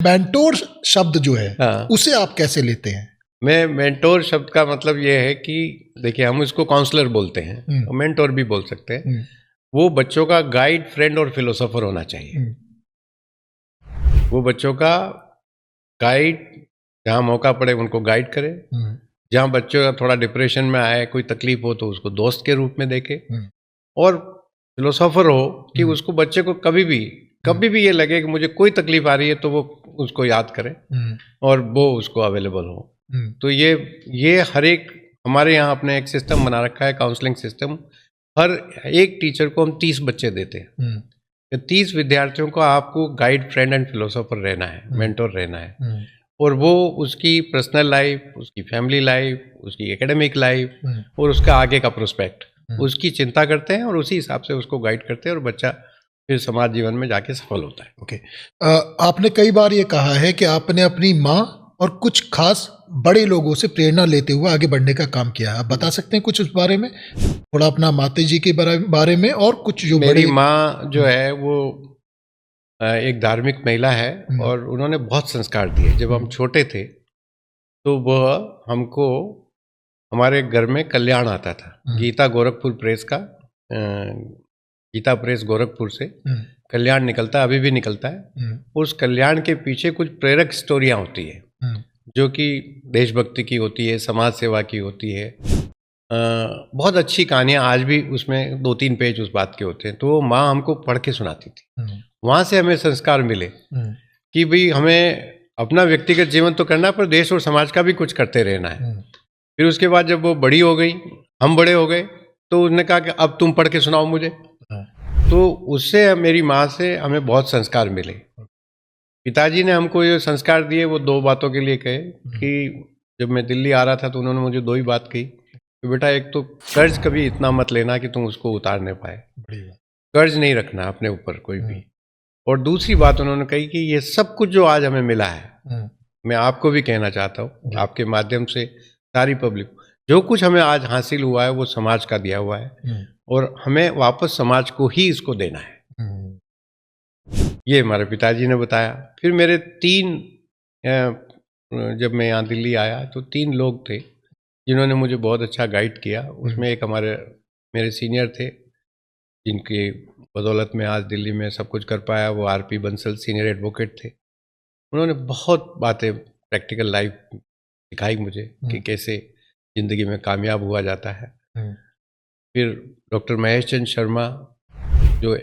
Mentor शब्द जो है हाँ। उसे आप कैसे लेते हैं? मैं मेंटोर शब्द का मतलब ये है कि देखिए, हम इसको काउंसलर बोलते हैं, मेंटोर भी बोल सकते हैं। वो बच्चों का गाइड, फ्रेंड और फिलोसोफर होना चाहिए। वो बच्चों का गाइड, जहाँ मौका पड़े उनको गाइड करे, जहाँ बच्चों का थोड़ा डिप्रेशन में आए, कोई तकलीफ हो तो उसको दोस्त के रूप में देखे, और फिलोसोफर हो कि उसको, बच्चे को कभी भी ये लगे कि मुझे कोई तकलीफ आ रही है तो वो उसको याद करे और वो उसको अवेलेबल हो। तो ये हर एक, हमारे यहाँ अपने एक सिस्टम बना रखा है, काउंसलिंग सिस्टम। हर एक टीचर को हम 30 बच्चे देते हैं। 30 विद्यार्थियों को आपको गाइड, फ्रेंड एंड फिलोसोफर रहना है, मेंटोर रहना है। और वो उसकी पर्सनल लाइफ, उसकी फैमिली लाइफ, उसकी एकेडमिक लाइफ और उसका आगे का प्रोस्पेक्ट, उसकी चिंता करते हैं और उसी हिसाब से उसको गाइड करते हैं, और बच्चा फिर समाज जीवन में जाके सफल होता है। ओके। आपने कई बार ये कहा है कि आपने अपनी माँ और कुछ खास बड़े लोगों से प्रेरणा लेते हुए आगे बढ़ने का काम किया है। आप बता सकते हैं कुछ उस बारे में, थोड़ा अपना माता जी के बारे में, और कुछ जो मेरी बड़े। माँ जो है वो एक धार्मिक महिला है और उन्होंने बहुत संस्कार दिए। जब हम छोटे थे तो वह हमको, हमारे घर में कल्याण आता था, गीता गोरखपुर प्रेस का, गीता प्रेस गोरखपुर से कल्याण निकलता है, अभी भी निकलता है। उस कल्याण के पीछे कुछ प्रेरक स्टोरियाँ होती है, जो कि देशभक्ति की होती है, समाज सेवा की होती है। बहुत अच्छी कहानियाँ आज भी उसमें 2-3 पेज उस बात के होते हैं। तो वो माँ हमको पढ़ के सुनाती थी। वहाँ से हमें संस्कार मिले कि भाई हमें अपना व्यक्तिगत जीवन तो करना है, पर देश और समाज का भी कुछ करते रहना है। फिर उसके बाद जब वो बड़ी हो गई, हम बड़े हो गए, तो उसने कहा कि अब तुम पढ़ के सुनाओ मुझे। तो उससे, मेरी माँ से हमें बहुत संस्कार मिले। पिताजी ने हमको ये संस्कार दिए, वो 2 बातों के लिए कहे कि जब मैं दिल्ली आ रहा था तो उन्होंने मुझे 2 ही बात कही कि बेटा, एक तो कर्ज कभी इतना मत लेना कि तुम उसको उतार नहीं पाए, कर्ज नहीं रखना अपने ऊपर कोई भी। और दूसरी बात उन्होंने कही कि ये सब कुछ जो आज हमें मिला है, मैं आपको भी कहना चाहता हूँ, आपके माध्यम से सारी पब्लिक, जो कुछ हमें आज हासिल हुआ है वो समाज का दिया हुआ है, और हमें वापस समाज को ही इसको देना है। ये हमारे पिताजी ने बताया। फिर मेरे 3, जब मैं यहाँ दिल्ली आया तो 3 लोग थे जिन्होंने मुझे बहुत अच्छा गाइड किया। उसमें एक मेरे सीनियर थे, जिनके बदौलत में आज दिल्ली में सब कुछ कर पाया, वो आरपी बंसल सीनियर एडवोकेट थे। उन्होंने बहुत बातें, प्रैक्टिकल लाइफ सिखाई मुझे कि कैसे ज़िंदगी में कामयाब हुआ जाता है। फिर डॉक्टर महेश चंद्र शर्मा, जो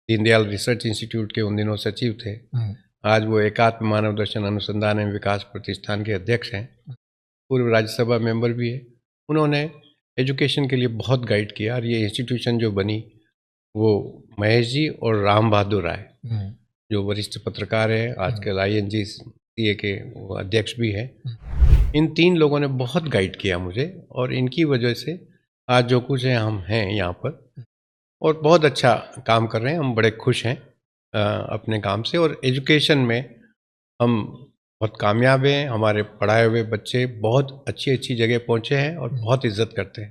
दीनदयाल रिसर्च इंस्टीट्यूट के उन दिनों सचिव थे, आज वो एकात्म मानव दर्शन अनुसंधान एवं विकास प्रतिष्ठान के अध्यक्ष हैं, पूर्व राज्यसभा मेंबर भी है। उन्होंने एजुकेशन के लिए बहुत गाइड किया, और ये इंस्टीट्यूशन जो बनी वो महेश जी और राम बहादुर राय, जो वरिष्ठ पत्रकार हैं, आजकल INGCA के वो अध्यक्ष भी हैं, इन 3 लोगों ने बहुत गाइड किया मुझे, और इनकी वजह से आज जो कुछ है हम हैं यहाँ पर, और बहुत अच्छा काम कर रहे हैं। हम बड़े खुश हैं अपने काम से, और एजुकेशन में हम बहुत कामयाब हैं। हमारे पढ़ाए हुए बच्चे बहुत अच्छी अच्छी जगह पहुँचे हैं और बहुत इज्जत करते हैं।